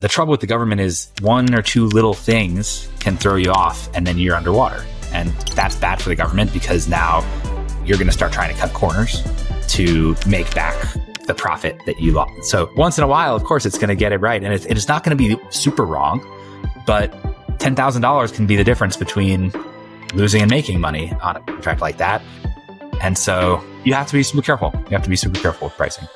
The trouble with the government is one or two little things can throw you off and then you're underwater. And that's bad for the government because now you're going to start trying to cut corners to make back the profit that you lost. So once in a while, of course, it's going to get it right. And it's not going to be super wrong, but $10,000 can be the difference between losing and making money on a contract like that. And so you have to be super careful. You have to be super careful with pricing.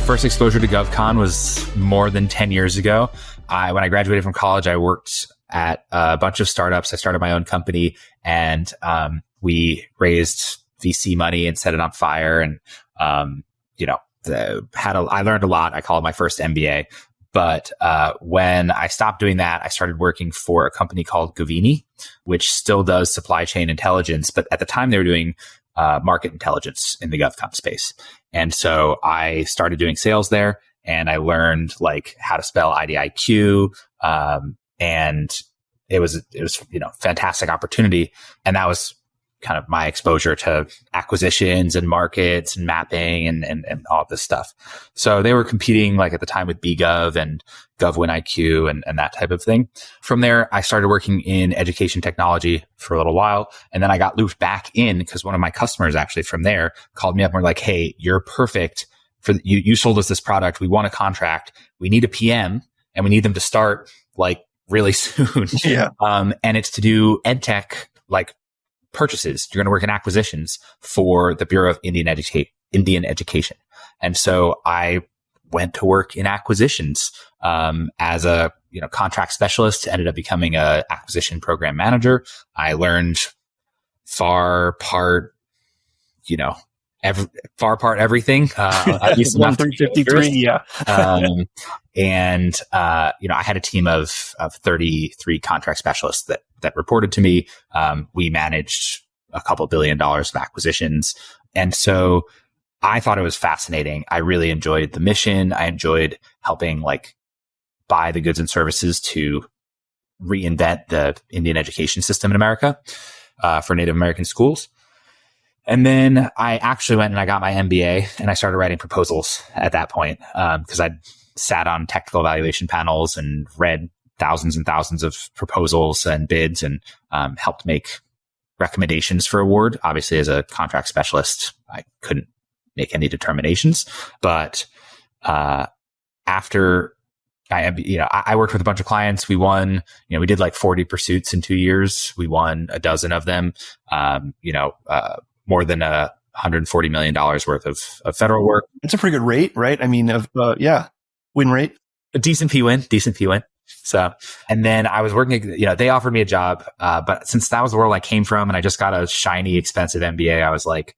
First exposure to GovCon was more than 10 years ago. When I graduated from college, I worked at a bunch of startups. I started my own company and we raised VC money and set it on fire. And, I learned a lot. I call it my first MBA. But when I stopped doing that, I started working for a company called Govini, which still does supply chain intelligence. But at the time, they were doing market intelligence in the GovCon space. And so I started doing sales there and I learned like how to spell IDIQ. And it was, fantastic opportunity. And that was kind of my exposure to acquisitions and markets and mapping and all of this stuff. So they were competing like at the time with BGov and GovWinIQ and that type of thing. From there, I started working in education technology for a little while. And then I got looped back in because one of my customers actually from there called me up and were like, hey, you're perfect for you sold us this product. We want a contract. We need a PM and we need them to start like really soon. Yeah. And it's to do EdTech, like purchases. You're going to work in acquisitions for the Bureau of Indian Education. And so I went to work in acquisitions as a contract specialist, ended up becoming a acquisition program manager. I learned far part everything. At least 1353, yeah. I had a team of 33 contract specialists that reported to me. We managed a couple $1 billion of acquisitions. And so I thought it was fascinating. I really enjoyed the mission. I enjoyed helping buy the goods and services to reinvent the Indian education system in America for Native American schools. And then I actually went and I got my MBA and I started writing proposals at that point because I'd sat on technical evaluation panels and read thousands and thousands of proposals and bids and helped make recommendations for award. Obviously, as a contract specialist, I couldn't make any determinations. But after I worked with a bunch of clients. We won, we did 40 pursuits in 2 years. We won a dozen of them. More than $140 million worth of federal work. It's a pretty good rate, right? I mean, win rate. A decent P win. So, and then I was working, they offered me a job. But since that was the world I came from and I just got a shiny, expensive MBA, I was like,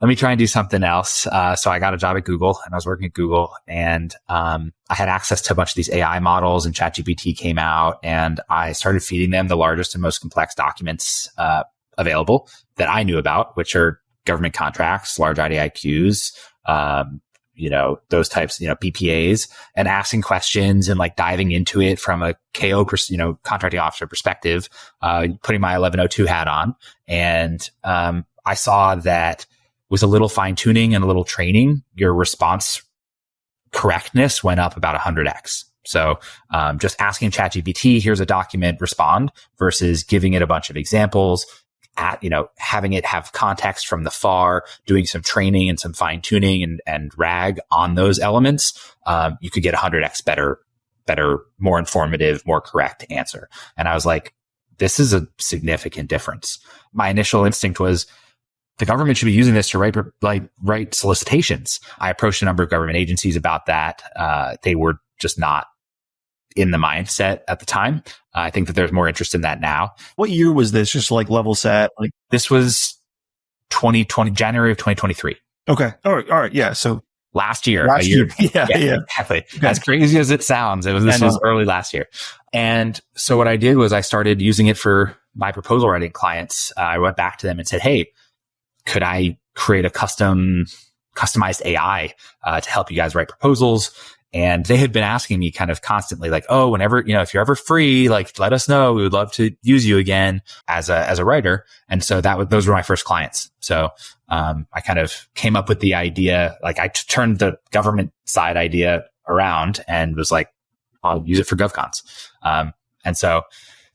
let me try and do something else. So I got a job at Google and I was working at Google and I had access to a bunch of these AI models and ChatGPT came out and I started feeding them the largest and most complex documents available that I knew about, which are government contracts, large IDIQs, those types, BPAs, and asking questions and diving into it from a KO, contracting officer perspective, putting my 1102 hat on. And I saw that with a little fine tuning and a little training, your response correctness went up about 100x. So just asking ChatGPT, here's a document, respond, versus giving it a bunch of examples, having it have context from the FAR, doing some training and some fine tuning and RAG on those elements, you could get 100x better, more informative, more correct answer. And I was like, this is a significant difference. My initial instinct was the government should be using this to write solicitations. I approached a number of government agencies about that. They were just not in the mindset at the time. I think that there's more interest in that now. What year was this? Just level set? This was January of 2023. Okay. All right. Yeah. So last year. Yeah. Exactly. Okay. As crazy as it sounds, this was early last year. And so what I did was I started using it for my proposal writing clients. I went back to them and said, hey, could I create a custom customized AI to help you guys write proposals. And they had been asking me kind of constantly like, oh, whenever, if you're ever free, like, let us know. We would love to use you again as a writer. And so those were my first clients. So, I kind of came up with the idea, like I turned the government side idea around and was like, I'll use it for GovCons. And so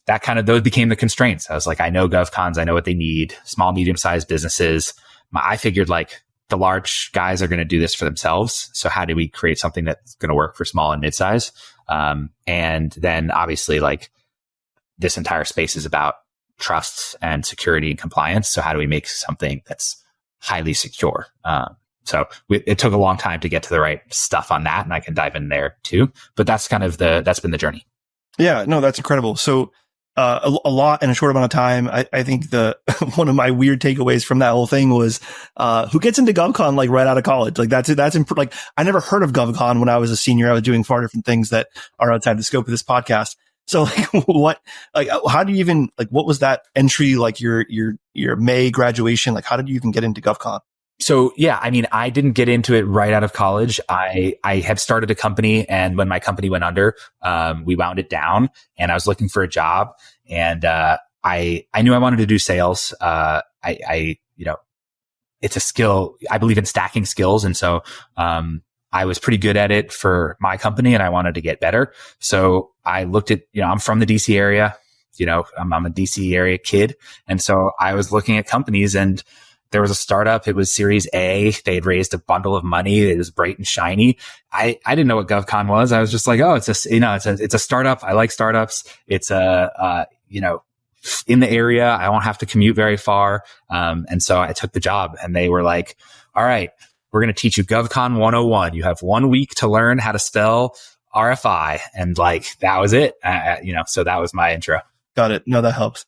those became the constraints. I was like, I know GovCons, I know what they need, small, medium-sized businesses. I figured like, the large guys are going to do this for themselves. So how do we create something that's going to work for small and midsize? And then obviously like this entire space is about trust and security and compliance. So how do we make something that's highly secure? So it took a long time to get to the right stuff on that. And I can dive in there too, but that's been the journey. Yeah, no, that's incredible. So a lot in a short amount of time. I think one of my weird takeaways from that whole thing was, who gets into GovCon like right out of college? Like like I never heard of GovCon when I was a senior. I was doing far different things that are outside the scope of this podcast. So like how do you even, like, what was that entry? Like your May graduation? Like, how did you even get into GovCon? So yeah, I mean, I didn't get into it right out of college. I had started a company, and when my company went under, we wound it down, and I was looking for a job, and I knew I wanted to do sales. It's a skill. I believe in stacking skills, and so I was pretty good at it for my company, and I wanted to get better. So I looked at, I'm from the DC area. I'm a DC area kid, and so I was looking at companies, and there was a startup. It was Series A. They had raised a bundle of money. It was bright and shiny. I didn't know what GovCon was. I was just like, oh, it's a startup. I like startups. It's in the area. I won't have to commute very far. And so I took the job, and they were like, all right, we're going to teach you GovCon 101. You have 1 week to learn how to spell RFI. And like, that was it. So that was my intro. Got it. No, that helps.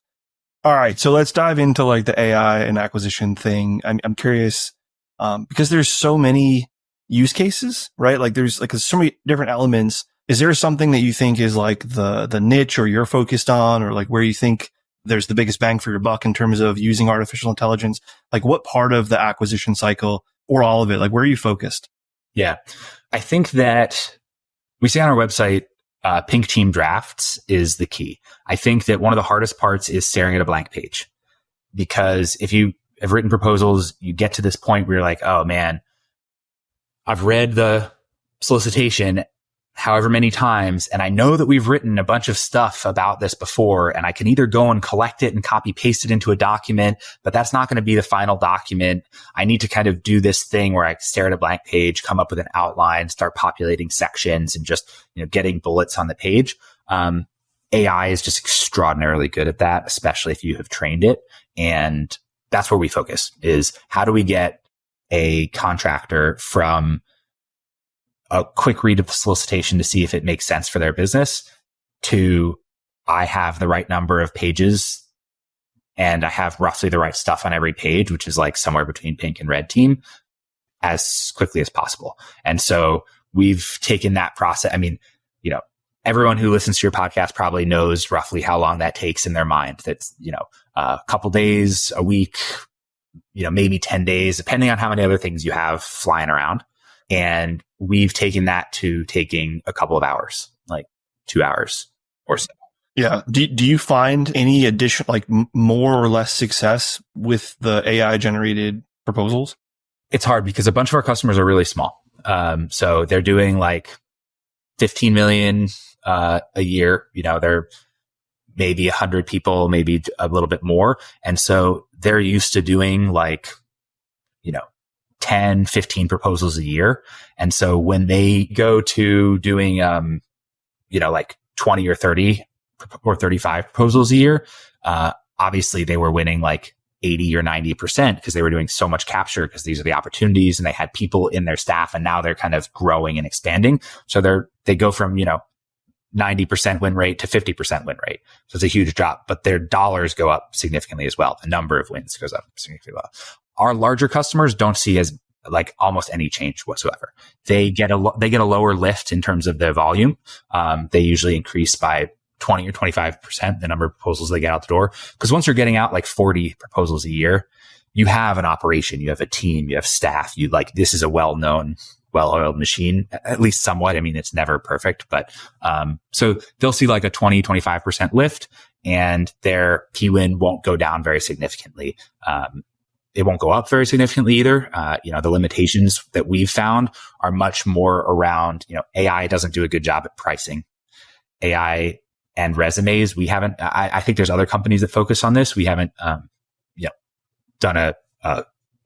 All right. So let's dive into like the AI and acquisition thing. I'm curious, because there's so many use cases, right? Like there's so many different elements. Is there something that you think is like the niche or you're focused on, or like where you think there's the biggest bang for your buck in terms of using artificial intelligence? Like what part of the acquisition cycle or all of it? Like where are you focused? Yeah. I think that we see on our website, pink team drafts is the key. I think that one of the hardest parts is staring at a blank page, because if you have written proposals, you get to this point where you're like, oh man, I've read the solicitation however many times, and I know that we've written a bunch of stuff about this before, and I can either go and collect it and copy paste it into a document, but that's not going to be the final document. I need to kind of do this thing where I stare at a blank page, come up with an outline, start populating sections, and just, getting bullets on the page. AI is just extraordinarily good at that, especially if you have trained it. And that's where we focus, is how do we get a contractor from a quick read of the solicitation to see if it makes sense for their business to, I have the right number of pages and I have roughly the right stuff on every page, which is like somewhere between pink and red team, as quickly as possible. And so we've taken that process. I mean, everyone who listens to your podcast probably knows roughly how long that takes in their mind. That's, a couple days, a week, maybe 10 days, depending on how many other things you have flying around. And we've taken that to taking a couple of hours, like 2 hours or so. Yeah. Do you find any additional, like more or less success with the AI generated proposals? It's hard because a bunch of our customers are really small. So they're doing like 15 million a year. They're maybe 100 people, maybe a little bit more. And so they're used to doing like, 10, 15 proposals a year. And so when they go to doing, like 20 or 30 or 35 proposals a year, obviously they were winning like 80 or 90% because they were doing so much capture, because these are the opportunities, and they had people in their staff, and now they're kind of growing and expanding. So they go from, 90% win rate to 50% win rate. So it's a huge drop, but their dollars go up significantly as well. The number of wins goes up significantly well. Our larger customers don't see as like almost any change whatsoever. They get a lower lift in terms of their volume. They usually increase by 20 or 25% the number of proposals they get out the door. Because once you're getting out like 40 proposals a year, you have an operation, you have a team, you have staff, this is a well-known, well-oiled machine, at least somewhat. I mean, it's never perfect, but, so they'll see like a 20-25% lift, and their P-win won't go down very significantly. It won't go up very significantly either. The limitations that we've found are much more around, AI doesn't do a good job at pricing. AI and resumes, I think there's other companies that focus on this. We haven't, done a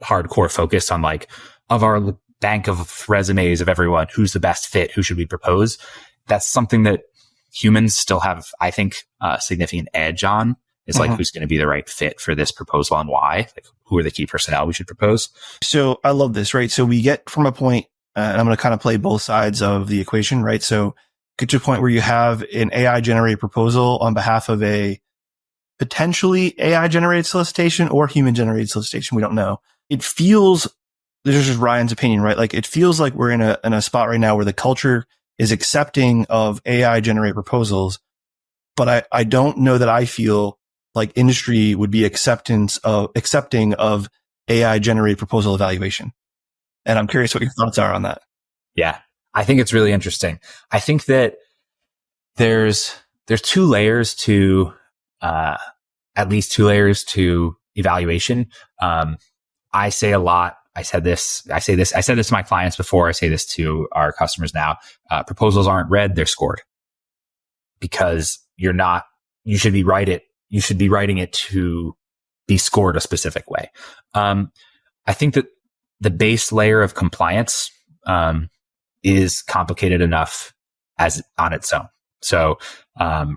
hardcore focus on like, of our bank of resumes of everyone, who's the best fit, who should we propose? That's something that humans still have, I think, a significant edge on. It's like, who's going to be the right fit for this proposal and why? Like, who are the key personnel we should propose? So I love this, right? So we get from a point, and I'm going to kind of play both sides of the equation, right? So get to a point where you have an AI generated proposal on behalf of a potentially AI generated solicitation or human generated solicitation. We don't know. It feels, this is just Ryan's opinion, right? Like, it feels like we're in a spot right now where the culture is accepting of AI generated proposals, but I don't know that I feel like industry would be accepting of AI generated proposal evaluation. And I'm curious what your thoughts are on that. Yeah, I think it's really interesting. I think that there's two layers to, at least two layers to evaluation. I say a lot. I said this to my clients before. I say this to our customers now. Proposals aren't read, they're scored, because you should be writing it to be scored a specific way. I think that the base layer of compliance, is complicated enough as on its own. So,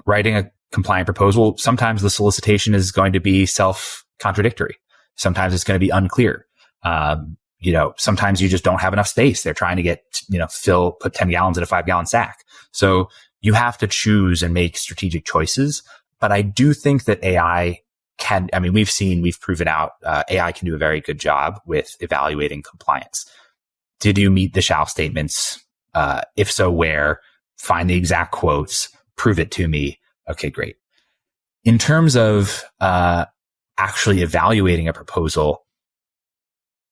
writing a compliant proposal, sometimes the solicitation is going to be self-contradictory. Sometimes it's going to be unclear. Sometimes you just don't have enough space. They're trying to get, put 10 gallons in a 5-gallon sack. So you have to choose and make strategic choices. But I do think that AI we've proven out, AI can do a very good job with evaluating compliance. Did you meet the shall statements? If so, where? Find the exact quotes, prove it to me. Okay, great. In terms of, actually evaluating a proposal,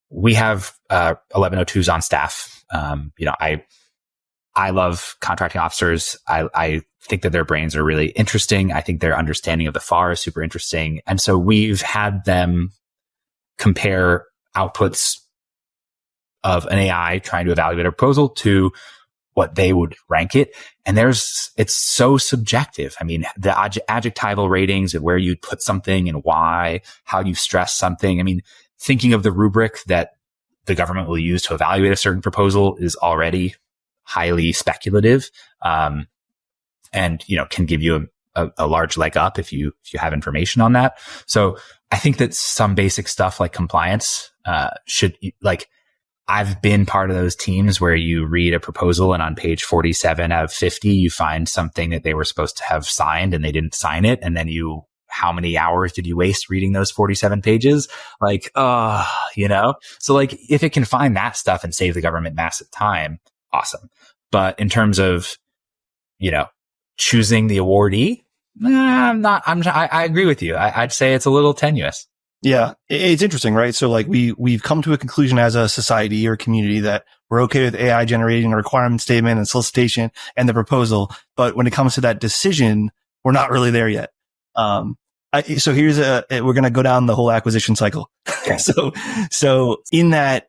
we have 1102s on staff. I love contracting officers. I think that their brains are really interesting. I think their understanding of the FAR is super interesting. And so we've had them compare outputs of an AI trying to evaluate a proposal to what they would rank it. And it's so subjective. I mean, the adjectival ratings of where you put something and why, how you stress something. I mean, thinking of the rubric that the government will use to evaluate a certain proposal is already highly speculative, and can give you a large leg up if you have information on that. So I think that some basic stuff like compliance should, like, I've been part of those teams where you read a proposal and on page 47 out of 50 you find something that they were supposed to have signed and they didn't sign it, and then how many hours did you waste reading those 47 pages? Like, so like, if it can find that stuff and save the government massive time, awesome. But in terms of, choosing the awardee, I agree with you. I'd say it's a little tenuous. Yeah, it's interesting, right? So like we've come to a conclusion as a society or community that we're okay with AI generating a requirement statement and solicitation and the proposal. But when it comes to that decision, we're not really there yet. So we're going to go down the whole acquisition cycle. Okay. So in that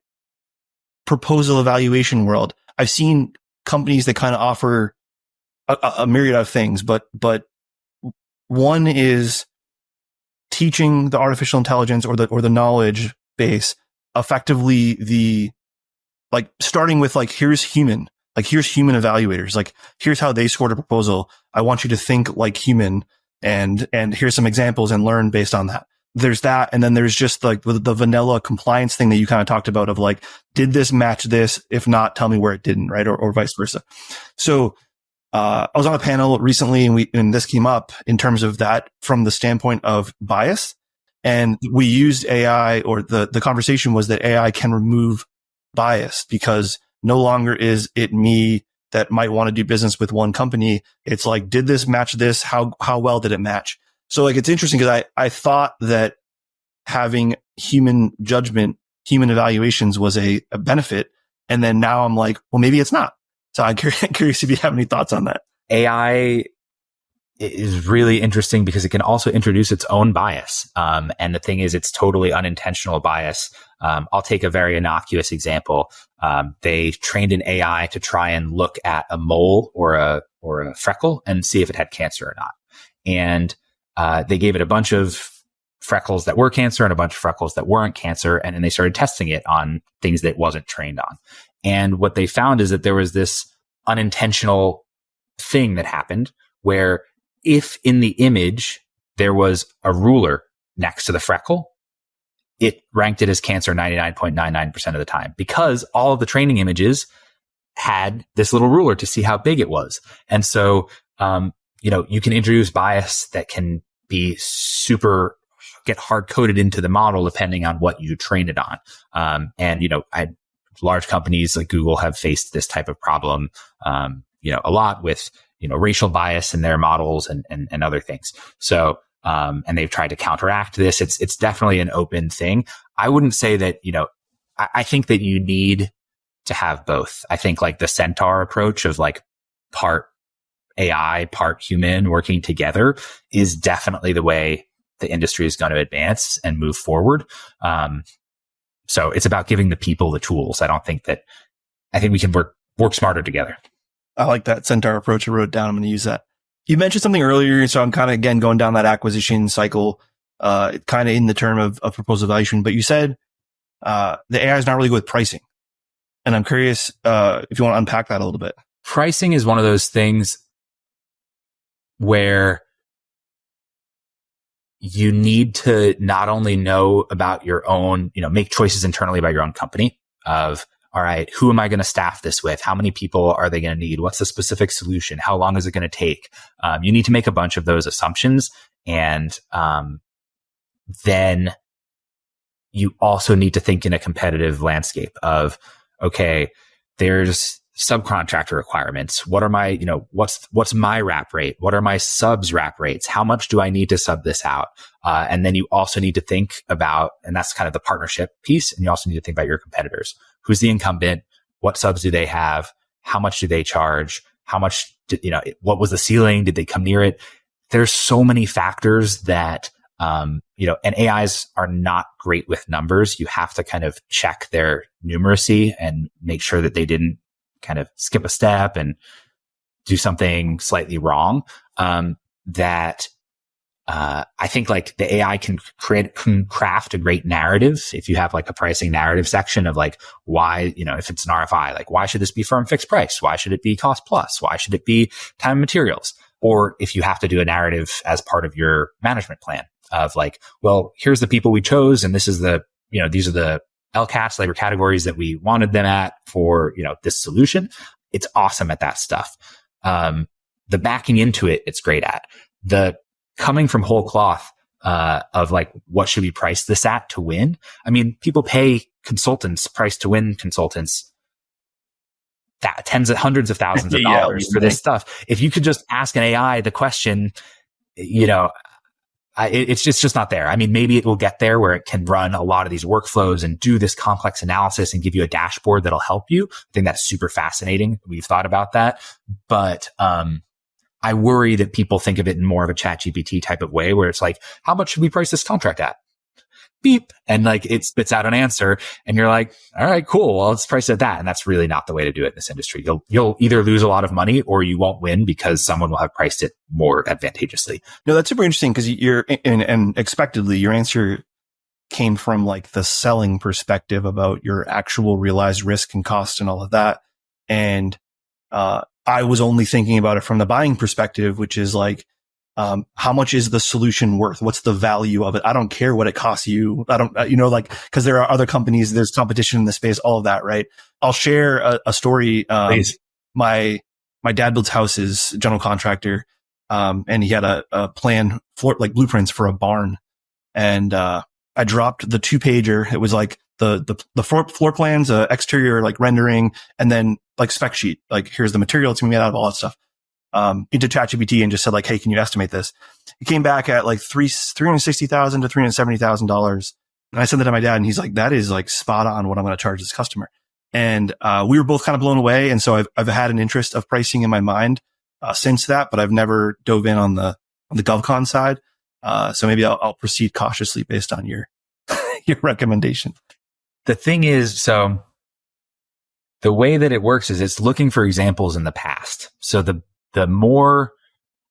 proposal evaluation world, I've seen companies that kind of offer a myriad of things, but one is teaching the artificial intelligence or the knowledge base effectively starting with here's human evaluators, here's how they scored a proposal. I want you to think like human and here's some examples and learn based on that. There's that. And then there's just the vanilla compliance thing that you kind of talked about of did this match this? If not, tell me where it didn't, right? Or vice versa. So, I was on a panel recently and this came up in terms of that from the standpoint of bias. And we used AI, or the conversation was that AI can remove bias because no longer is it me that might want to do business with one company. It's did this match this? How well did it match? So it's interesting because I thought that having human judgment, human evaluations was a benefit. And then now I'm like, well, maybe it's not. So I'm curious if you have any thoughts on that. AI is really interesting because it can also introduce its own bias. And the thing is, it's totally unintentional bias. I'll take a very innocuous example. They trained an AI to try and look at a mole or a freckle and see if it had cancer or not. And they gave it a bunch of freckles that were cancer and a bunch of freckles that weren't cancer. And then they started testing it on things that it wasn't trained on. And what they found is that there was this unintentional thing that happened where if in the image there was a ruler next to the freckle, it ranked it as cancer 99.99% of the time because all of the training images had this little ruler to see how big it was. And so, you can introduce bias that can be get hard coded into the model depending on what you train it on. Large companies like Google have faced this type of problem, a lot with, racial bias in their models and other things. So, and they've tried to counteract this. It's definitely an open thing. I wouldn't say that, I think that you need to have both. I think like the Centaur approach of like part AI, part human working together is definitely the way the industry is going to advance and move forward. So it's about giving the people the tools. I think we can work smarter together. I like that Centaur approach. I wrote it down. I'm going to use that. You mentioned something earlier, so I'm kind of, again, going down that acquisition cycle, kind of in the term of proposal evaluation, but you said, the AI is not really good with pricing. And I'm curious, if you want to unpack that a little bit. Pricing is one of those things where you need to not only know about your own, make choices internally about your own company of, all right, who am I going to staff this with? How many people are they going to need? What's the specific solution? How long is it going to take? You need to make a bunch of those assumptions. And then you also need to think in a competitive landscape of, okay, there's subcontractor requirements. What are my, what's my wrap rate? What are my subs wrap rates? How much do I need to sub this out? And then you also need to think about, and that's kind of the partnership piece. And you also need to think about your competitors. Who's the incumbent? What subs do they have? How much do they charge? How much, what was the ceiling? Did they come near it? There's so many factors that, and AIs are not great with numbers. You have to kind of check their numeracy and make sure that they didn't kind of skip a step and do something slightly wrong. I think like the AI can craft a great narrative. If you have like a pricing narrative section of like why, if it's an RFI, like why should this be firm fixed price? Why should it be cost plus? Why should it be time and materials? Or if you have to do a narrative as part of your management plan of like, well, here's the people we chose. And this is these are the LCATs, labor categories that we wanted them at for, this solution. It's awesome at that stuff. The backing into it, it's great at. The coming from whole cloth, of like, what should we price this at to win? I mean, people pay consultants, price to win consultants, hundreds of thousands of dollars for this stuff. If you could just ask an AI the question, it's just not there. I mean, maybe it will get there where it can run a lot of these workflows and do this complex analysis and give you a dashboard that'll help you. I think that's super fascinating. We've thought about that, but, I worry that people think of it in more of a ChatGPT type of way where it's like, how much should we price this contract at? Beep. And like it spits out an answer and you're like, all right, cool. Well, let's price it at that. And that's really not the way to do it in this industry. You'll either lose a lot of money or you won't win because someone will have priced it more advantageously. No, that's super interesting because and expectedly your answer came from like the selling perspective about your actual realized risk and cost and all of that. And, I was only thinking about it from the buying perspective, which is like, how much is the solution worth? What's the value of it? I don't care what it costs you. I don't, cause there are other companies, there's competition in the space, all of that, right? I'll share a story. My dad builds houses, general contractor. And he had a plan for like blueprints for a barn. And, I dropped the 2-pager. It was like the floor plans, exterior, like rendering, and then like spec sheet. Like here's the material it's gonna be made out of, all that stuff. Into ChatGPT and just said like, hey, can you estimate this? It came back at like $360,000 to $370,000. And I said that to my dad, and he's like, that is like spot on what I'm going to charge this customer. And we were both kind of blown away. And so I've had an interest of pricing in my mind since that, but I've never dove in on the GovCon side. So maybe I'll proceed cautiously based on your your recommendation. The thing is, so the way that it works is it's looking for examples in the past. So the more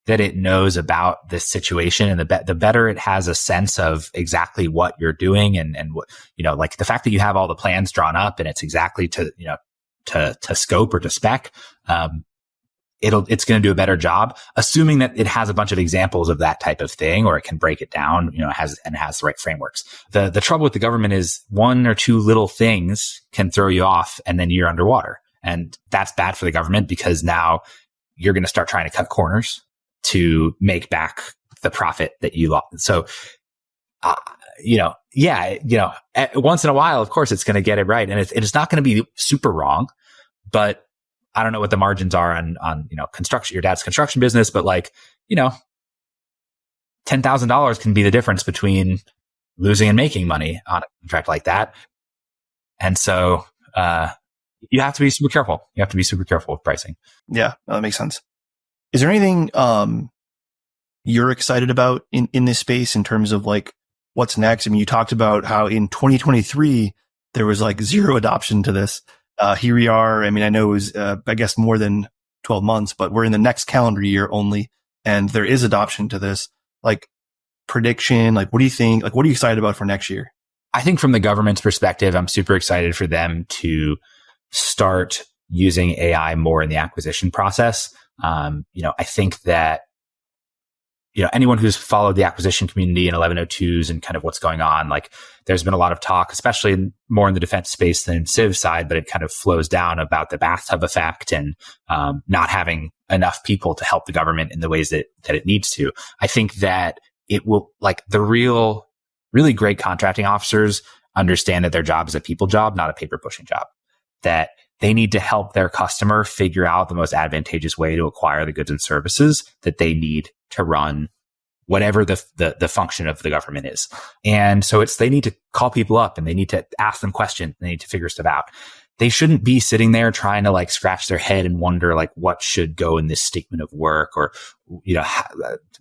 that it knows about this situation, and the better it has a sense of exactly what you're doing, and what, like the fact that you have all the plans drawn up and it's exactly to scope or to spec, it's going to do a better job, assuming that it has a bunch of examples of that type of thing, or it can break it down, has the right frameworks. The trouble with the government is one or two little things can throw you off and then you're underwater. And that's bad for the government, because now you're going to start trying to cut corners to make back the profit that you lost. So, once in a while, of course, it's going to get it right. And it's not going to be super wrong, but I don't know what the margins are on construction, your dad's construction business, but $10,000 can be the difference between losing and making money on a contract like that. And so, you have to be super careful. You have to be super careful with pricing. Yeah, that makes sense. Is there anything you're excited about in this space in terms of like what's next? I mean, you talked about how in 2023 there was like zero adoption to this. Here we are. I mean, I know it was I guess more than 12 months, but we're in the next calendar year only, and there is adoption to this. Like prediction, like what do you think? Like what are you excited about for next year? I think from the government's perspective, I'm super excited for them to start using AI more in the acquisition process. I think that, anyone who's followed the acquisition community in 1102s and kind of what's going on, like there's been a lot of talk, especially more in the defense space than in civ side, but it kind of flows down about the bathtub effect and, not having enough people to help the government in the ways that it needs to. I think that it will, like the really great contracting officers understand that their job is a people job, not a paper pushing job, that they need to help their customer figure out the most advantageous way to acquire the goods and services that they need to run whatever the function of the government is. And so they need to call people up and they need to ask them questions. They need to figure stuff out. They shouldn't be sitting there trying to like scratch their head and wonder like what should go in this statement of work, or,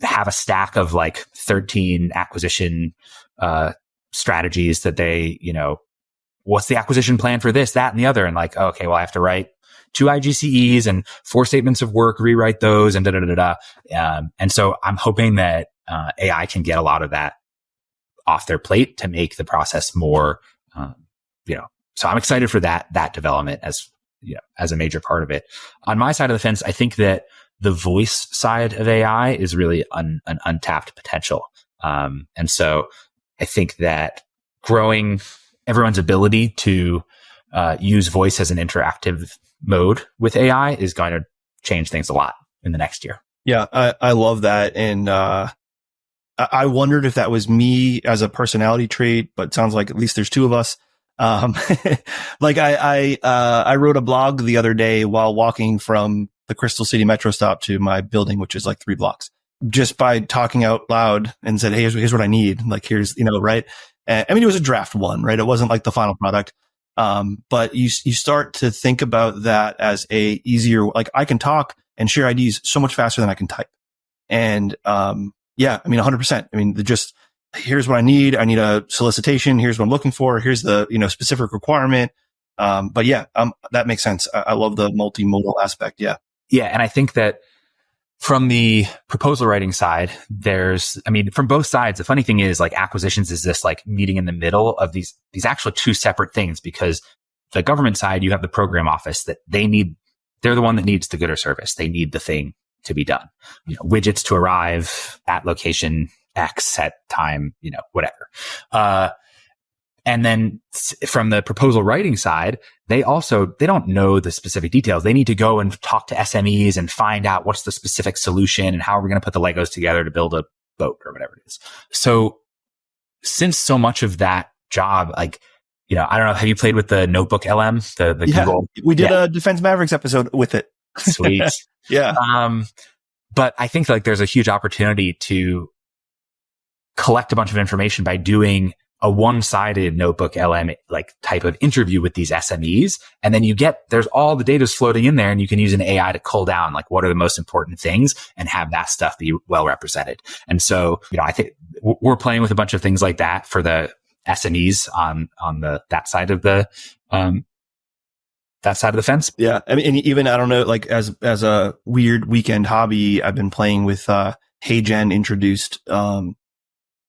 have a stack of like 13 acquisition, strategies that they, what's the acquisition plan for this, that, and the other? And like, okay, well, I have to write 2 IGCEs and 4 statements of work, rewrite those, and and so I'm hoping that AI can get a lot of that off their plate to make the process more, so I'm excited for that development as a major part of it. On my side of the fence, I think that the voice side of AI is really an untapped potential. And so I think that growing everyone's ability to use voice as an interactive mode with AI is going to change things a lot in the next year. Yeah, I love that. And I wondered if that was me as a personality trait, but it sounds like at least there's 2 of us. Like I wrote a blog the other day while walking from the Crystal City Metro stop to my building, which is like 3 blocks, just by talking out loud and said, hey, here's what I need. Like, here's, right. I mean, it was a draft one, right? It wasn't like the final product. But you start to think about that as a easier, like I can talk and share IDs so much faster than I can type. And, yeah, I mean, 100%. I mean, here's what I need. I need a solicitation. Here's what I'm looking for. Here's the, specific requirement. But yeah, that makes sense. I love the multimodal aspect. Yeah. Yeah. And I think that from the proposal writing side, from both sides, the funny thing is like acquisitions is this like meeting in the middle of these actual 2 separate things, because the government side, you have the program office that they're the one that needs the good or service. They need the thing to be done, widgets to arrive at location X at time, whatever. And then from the proposal writing side, they don't know the specific details. They need to go and talk to SMEs and find out what's the specific solution and how are we going to put the Legos together to build a boat or whatever it is. So since so much of that job, like, I don't know, have you played with the Notebook LM, the Google? We did a Defense Mavericks episode with it. Sweet. Yeah. But I think like there's a huge opportunity to collect a bunch of information by doing a one-sided notebook LM like type of interview with these SMEs. And then there's all the data's floating in there, and you can use an AI to cull down like what are the most important things and have that stuff be well represented. And so, I think we're playing with a bunch of things like that for the SMEs on that side of the fence. Yeah. I mean, and even, I don't know, like as a weird weekend hobby, I've been playing with, HeyGen introduced, an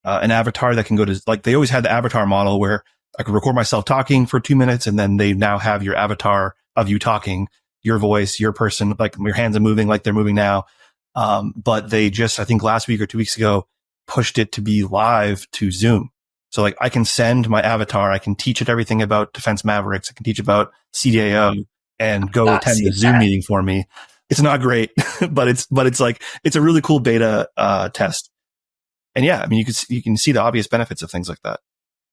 avatar that can go to, like, they always had the avatar model where I could record myself talking for 2 minutes, and then they now have your avatar of you talking, your voice, your person, like your hands are moving like they're moving now. But they just, I think last week or 2 weeks ago, pushed it to be live to Zoom. So like I can send my avatar, I can teach it everything about Defense Mavericks, I can teach about CDAO, and go attend the Zoom meeting for me. It's not great, but it's like, it's a really cool beta, test. And yeah, I mean, you can see the obvious benefits of things like that.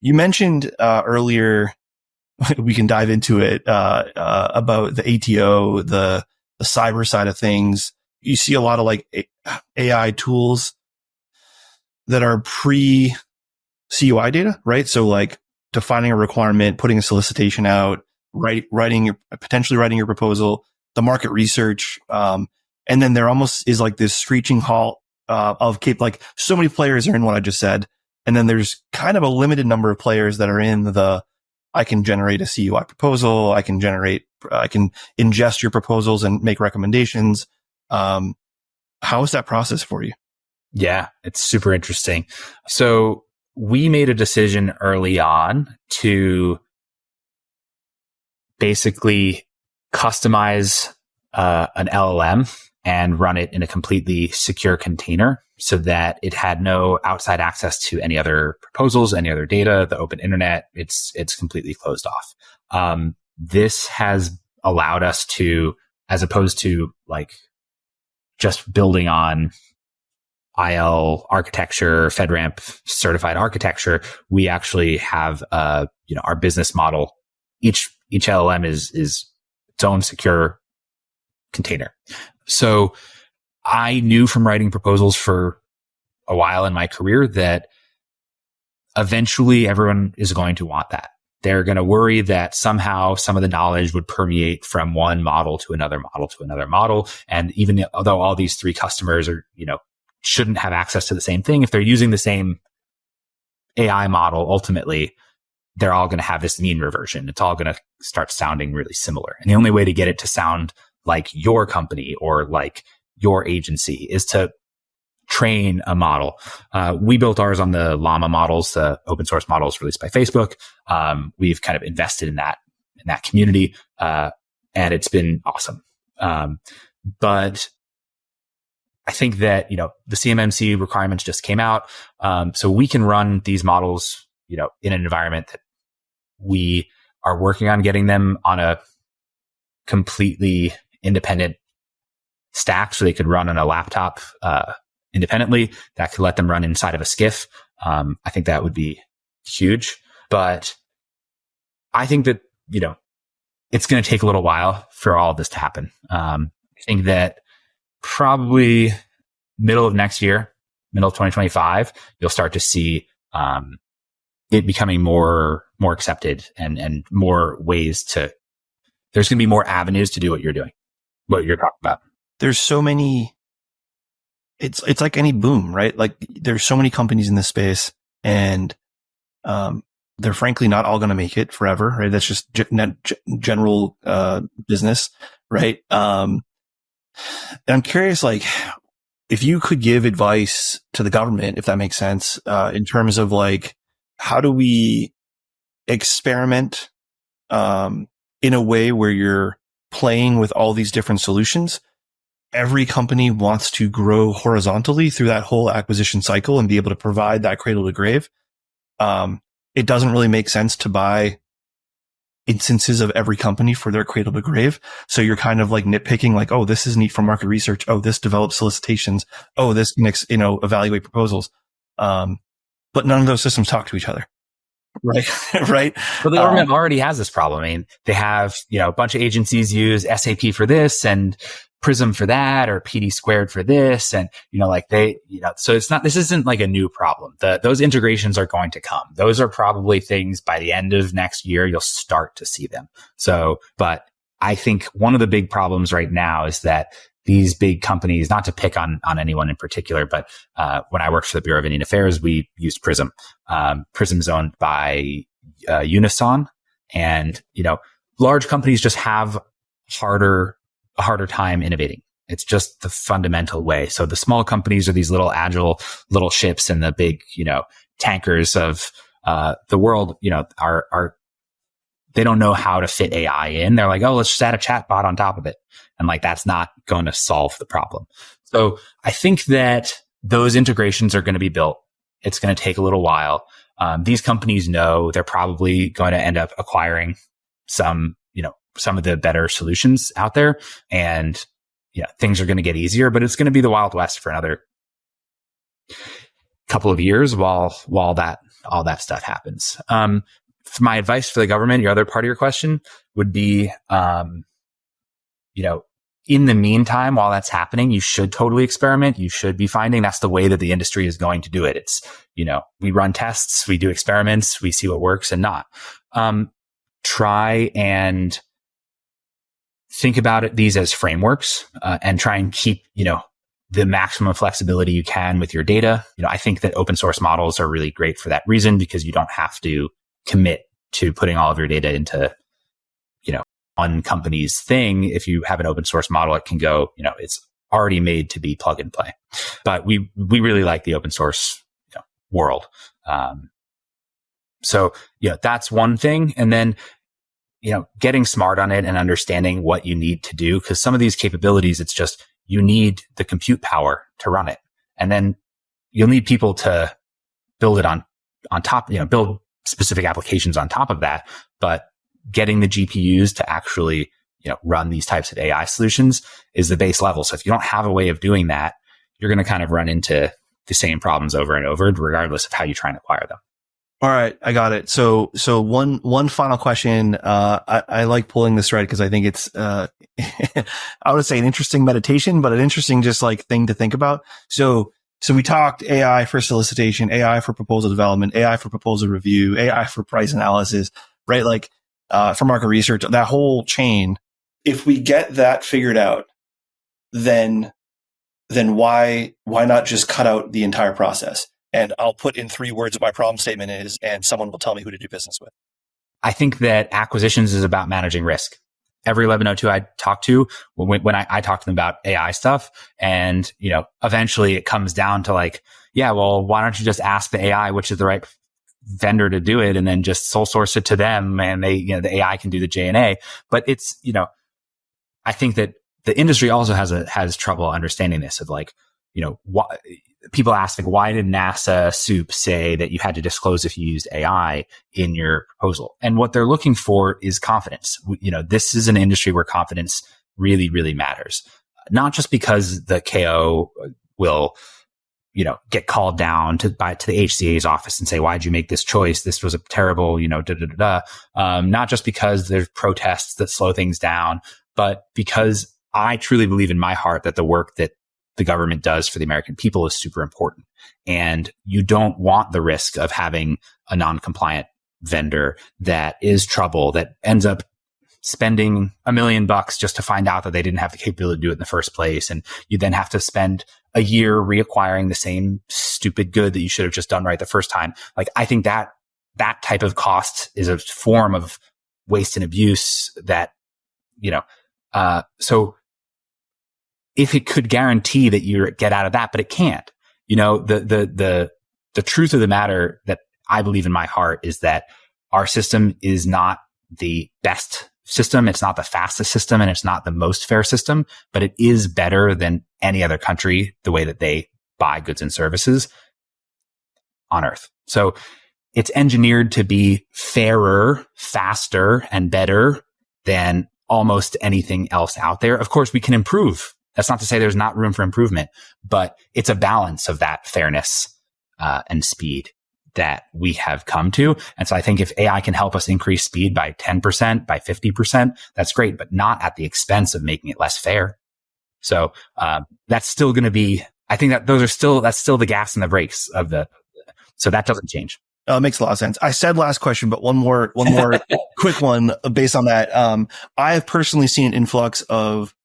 You mentioned, earlier, we can dive into it, about the ATO, the cyber side of things. You see a lot of like AI tools that are pre-CUI data, right? So like defining a requirement, putting a solicitation out, potentially writing your proposal, the market research. And then there almost is like this screeching halt like so many players are in what I just said. And then there's kind of a limited number of players that are in I can generate a CUI proposal. I can ingest your proposals and make recommendations. How is that process for you? Yeah, it's super interesting. So we made a decision early on to basically customize an LLM and run it in a completely secure container so that it had no outside access to any other proposals, any other data, the open internet. It's completely closed off. This has allowed us to, as opposed to like just building on IL architecture, FedRAMP certified architecture, we actually have, our business model. Each LLM is its own secure container. So I knew from writing proposals for a while in my career that eventually everyone is going to want that. They're going to worry that somehow some of the knowledge would permeate from one model to another model to another model. And even though all these three customers are, shouldn't have access to the same thing, if they're using the same AI model, ultimately, they're all going to have this mean reversion. It's all going to start sounding really similar. And the only way to get it to sound like your company or like your agency is to train a model. We built ours on the Llama models, the open source models released by Facebook. We've kind of invested in that community, and it's been awesome. But I think that, the CMMC requirements just came out. So we can run these models, in an environment that we are working on getting them on a completely independent stack so they could run on a laptop independently. That could let them run inside of a SCIF. I think that would be huge. But I think that, it's going to take a little while for all of this to happen. I think that probably middle of next year, middle of 2025, you'll start to see it becoming more accepted and more ways there's going to be more avenues to do what you're doing, what you're talking about. There's so many, it's like any boom, right? Like there's so many companies in this space, and they're frankly not all going to make it forever, right? That's just general business, right? And I'm curious, like, if you could give advice to the government, if that makes sense, in terms of like, how do we experiment in a way where you're playing with all these different solutions? Every company wants to grow horizontally through that whole acquisition cycle and be able to provide that cradle to grave. It doesn't really make sense to buy instances of every company for their cradle to grave. So you're kind of like nitpicking, like, oh, this is neat for market research. Oh, this develops solicitations. Oh, this makes, evaluate proposals. But none of those systems talk to each other. Right. Right. But the government already has this problem. I mean, they have, a bunch of agencies use SAP for this and Prism for that, or PD squared for this. And, so this isn't like a new problem. Those integrations are going to come. Those are probably things by the end of next year, you'll start to see them. So, but I think one of the big problems right now is that these big companies, not to pick on anyone in particular, but when I worked for the Bureau of Indian Affairs, we used Prism. Prism's owned by Unison, and large companies just have a harder time innovating. It's just the fundamental way. So the small companies are these little agile little ships, and the big tankers of the world are they don't know how to fit AI in. They're like, oh, let's just add a chat bot on top of it. And that's not going to solve the problem. So I think that those integrations are going to be built. It's going to take a little while. These companies know they're probably going to end up acquiring some of the better solutions out there, and things are going to get easier, but it's going to be the Wild West for another couple of years while all that stuff happens. My advice for the government, your other part of your question, would be, in the meantime, while that's happening, you should totally experiment. You should be finding that's the way that the industry is going to do it. It's, we run tests, we do experiments, we see what works and not. Try and think about these as frameworks, and try and keep, the maximum flexibility you can with your data. I think that open source models are really great for that reason, because you don't have to commit to putting all of your data into, one company's thing. If you have an open source model, it can go, it's already made to be plug and play. But we really like the open source world. So that's one thing. And then, getting smart on it and understanding what you need to do. Cause some of these capabilities, it's just, you need the compute power to run it. And then you'll need people to build it on top, build specific applications on top of that. But getting the GPUs to actually, run these types of AI solutions is the base level. So if you don't have a way of doing that, you're going to kind of run into the same problems over and over, regardless of how you try and acquire them. All right. I got it. So one final question. I like pulling this thread because I think it's, I would say an interesting meditation, but an interesting just thing to think about. So we talked AI for solicitation, AI for proposal development, AI for proposal review, AI for price analysis, right? For market research, that whole chain. If we get that figured out, then why not just cut out the entire process? And I'll put in 3 words what my problem statement is, and someone will tell me who to do business with. I think that acquisitions is about managing risk. Every 1102 I talk to, when I talk to them about AI stuff, and, eventually it comes down to why don't you just ask the AI which is the right vendor to do it, and then just sole source it to them, and they, the AI can do the J&A. But it's, I think that the industry also has trouble understanding this of why people ask, why did NASA soup say that you had to disclose if you used AI in your proposal? And what they're looking for is confidence. This is an industry where confidence really, really matters. Not just because the KO will, get called down to the HCA's office and say, why'd you make this choice? This was a terrible, not just because there's protests that slow things down, but because I truly believe in my heart that the work that the government does for the American people is super important. And you don't want the risk of having a non-compliant vendor that is trouble, that ends up spending $1 million just to find out that they didn't have the capability to do it in the first place. And you then have to spend a year reacquiring the same stupid good that you should have just done right the first time. I think that type of cost is a form of waste and abuse that, so if it could guarantee that you get out of that, but it can't, the truth of the matter that I believe in my heart is that our system is not the best system. It's not the fastest system, and it's not the most fair system, but it is better than any other country, the way that they buy goods and services on earth. So it's engineered to be fairer, faster, and better than almost anything else out there. Of course, we can improve. That's not to say there's not room for improvement, but it's a balance of that fairness and speed that we have come to. And so I think if AI can help us increase speed by 10%, by 50%, that's great, but not at the expense of making it less fair. So, that's still going to be, I think that that's still the gas and the brakes so that doesn't change. It makes a lot of sense. I said last question, but one more quick one based on that. I have personally seen an influx of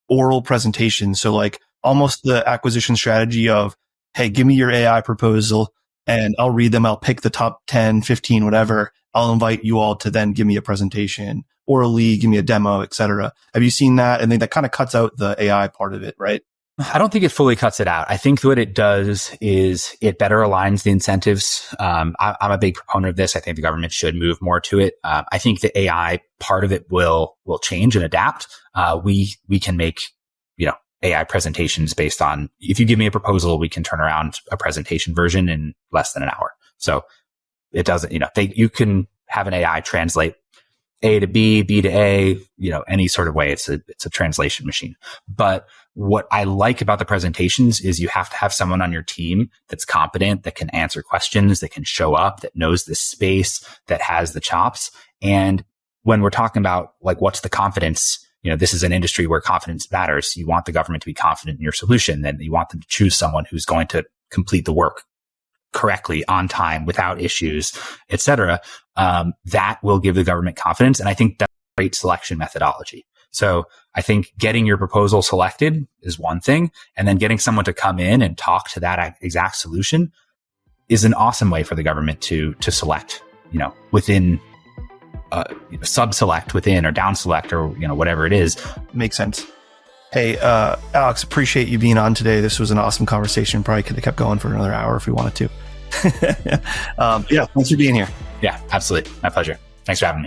oral presentations. So like almost the acquisition strategy of, hey, give me your AI proposal and I'll read them. I'll pick the top 10, 15, whatever. I'll invite you all to then give me a presentation orally, give me a demo, et cetera. Have you seen that? I think that kind of cuts out the AI part of it, right? I don't think it fully cuts it out. I think what it does is it better aligns the incentives. I'm a big proponent of this. I think the government should move more to it. I think the AI part of it will change and adapt. We can make, AI presentations based on, if you give me a proposal, we can turn around a presentation version in less than an hour. So it doesn't, you can have an AI translate A to B, B to A, any sort of way. It's a translation machine. But what I like about the presentations is you have to have someone on your team that's competent, that can answer questions, that can show up, that knows this space, that has the chops. And when we're talking about like, what's the confidence? This is an industry where confidence matters. You want the government to be confident in your solution. Then you want them to choose someone who's going to complete the work correctly, on time, without issues, et cetera. That will give the government confidence. And I think that's a great selection methodology. So I think getting your proposal selected is one thing. And then getting someone to come in and talk to that exact solution is an awesome way for the government to select, within, sub-select within or down select or, whatever it is. Makes sense. Hey, Alex, appreciate you being on today. This was an awesome conversation. Probably could have kept going for another hour if we wanted to. Thanks for being here. Yeah, absolutely. My pleasure. Thanks for having me.